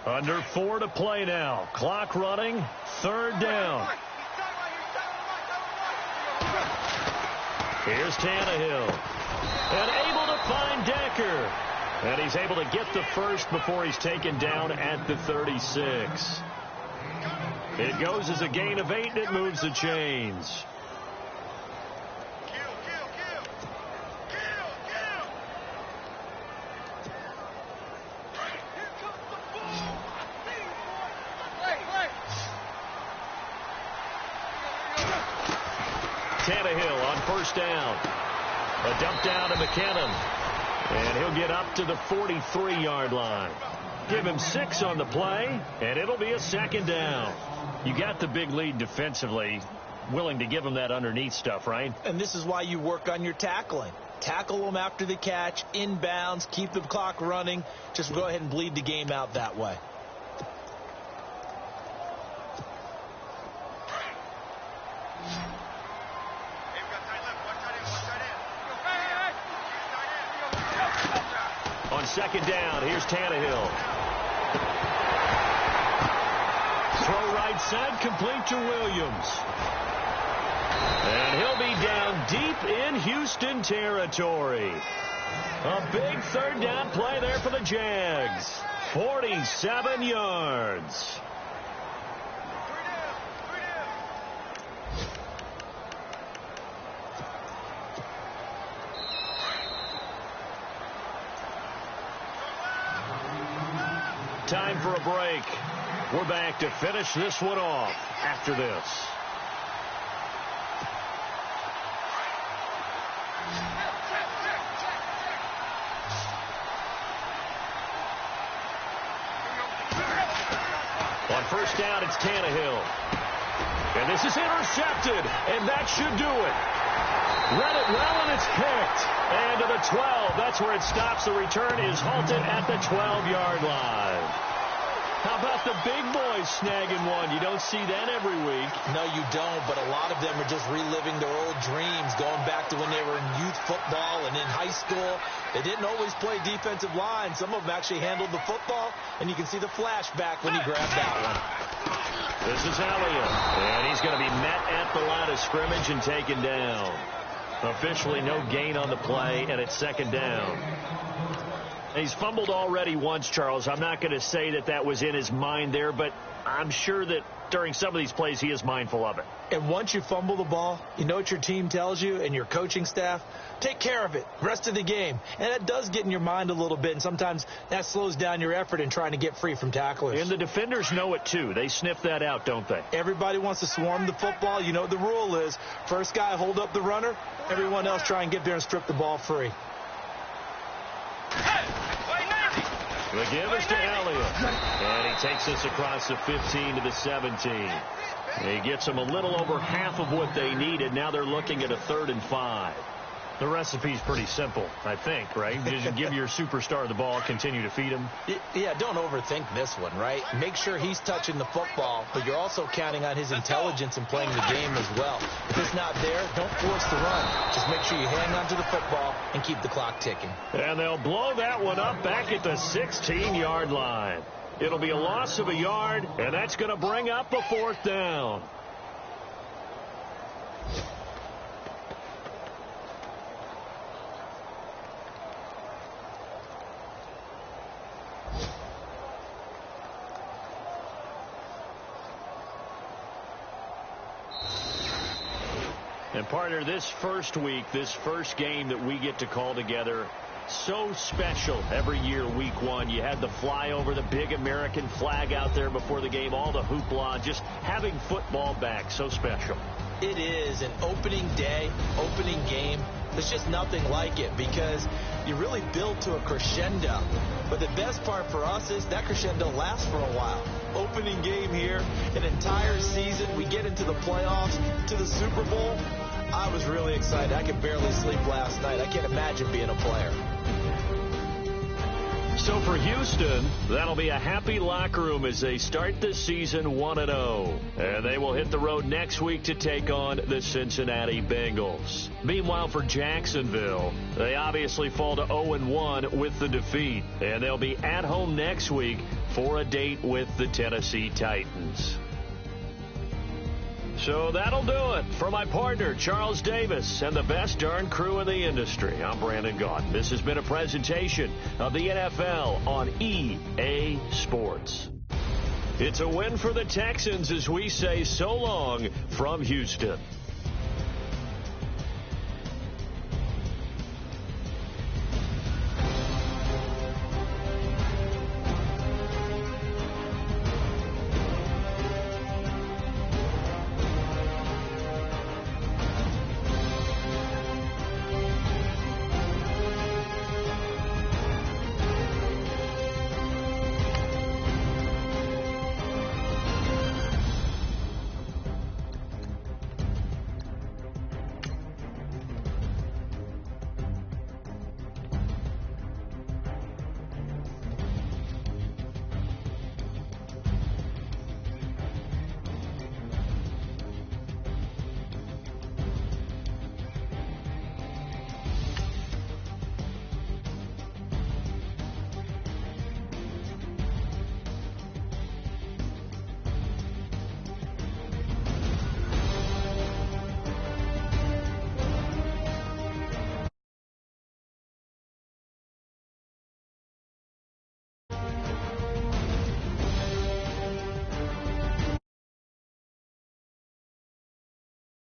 Under 4 to play now. Clock running. 3rd down. Here's Tannehill. And able to find Decker. And he's able to get the first before he's taken down at the 36. It goes as a gain of 8, and it moves the chains. Tannehill on 1st down. A dump down to McKinnon. And he'll get up to the 43-yard line. Give him 6 on the play, and it'll be a 2nd down. You got the big lead defensively. Willing to give him that underneath stuff, right? And this is why you work on your tackling. Tackle them after the catch, inbounds, keep the clock running. Just go ahead and bleed the game out that way. On 2nd down, here's Tannehill. Throw right side, complete to Williams. And he'll be down deep in Houston territory. A big 3rd down play there for the Jags. 47 yards. Time for a break. We're back to finish this one off after this. On 1st down, it's Tannehill. And this is intercepted, and that should do it. Read it well, and it's picked. And to the 12. That's where it stops. The return is halted at the 12-yard line. How about the big boys snagging one? You don't see that every week. No, you don't, but a lot of them are just reliving their old dreams, going back to when they were in youth football and in high school. They didn't always play defensive line. Some of them actually handled the football, and you can see the flashback when he grabbed that one. This is Elliott, and he's going to be met at the line of scrimmage and taken down. Officially no gain on the play, and it's 2nd down. He's fumbled already once, Charles. I'm not going to say that that was in his mind there, but I'm sure that during some of these plays he is mindful of it. And once you fumble the ball, you know what your team tells you and your coaching staff? Take care of it. Rest of the game. And that does get in your mind a little bit, and sometimes that slows down your effort in trying to get free from tacklers. And the defenders know it, too. They sniff that out, don't they? Everybody wants to swarm the football. You know what the rule is. First guy hold up the runner. Everyone else try and get there and strip the ball free. The give is to Elliott. And he takes us across the 15 to the 17. He gets them a little over half of what they needed. Now they're looking at a 3rd and 5. The recipe's pretty simple, I think, right? Just give your superstar the ball, continue to feed him. Yeah, don't overthink this one, right? Make sure he's touching the football, but you're also counting on his intelligence in playing the game as well. If it's not there, don't force the run. Just make sure you hang on to the football and keep the clock ticking. And they'll blow that one up back at the 16-yard line. It'll be a loss of a yard, and that's going to bring up a 4th down. And partner, this first week, this first game that we get to call together, so special every year, week 1. You had the flyover, the big American flag out there before the game, all the hoopla, just having football back, so special. It is an opening day, opening game. There's just nothing like it because you really build to a crescendo. But the best part for us is that crescendo lasts for a while. Opening game here, an entire season. We get into the playoffs, to the Super Bowl. I was really excited. I could barely sleep last night. I can't imagine being a player. So for Houston, that'll be a happy locker room as they start this season 1-0. And they will hit the road next week to take on the Cincinnati Bengals. Meanwhile, for Jacksonville, they obviously fall to 0-1 with the defeat. And they'll be at home next week for a date with the Tennessee Titans. So that'll do it. For my partner, Charles Davis, and the best darn crew in the industry, I'm Brandon Gaudin. This has been a presentation of the NFL on EA Sports. It's a win for the Texans as we say so long from Houston.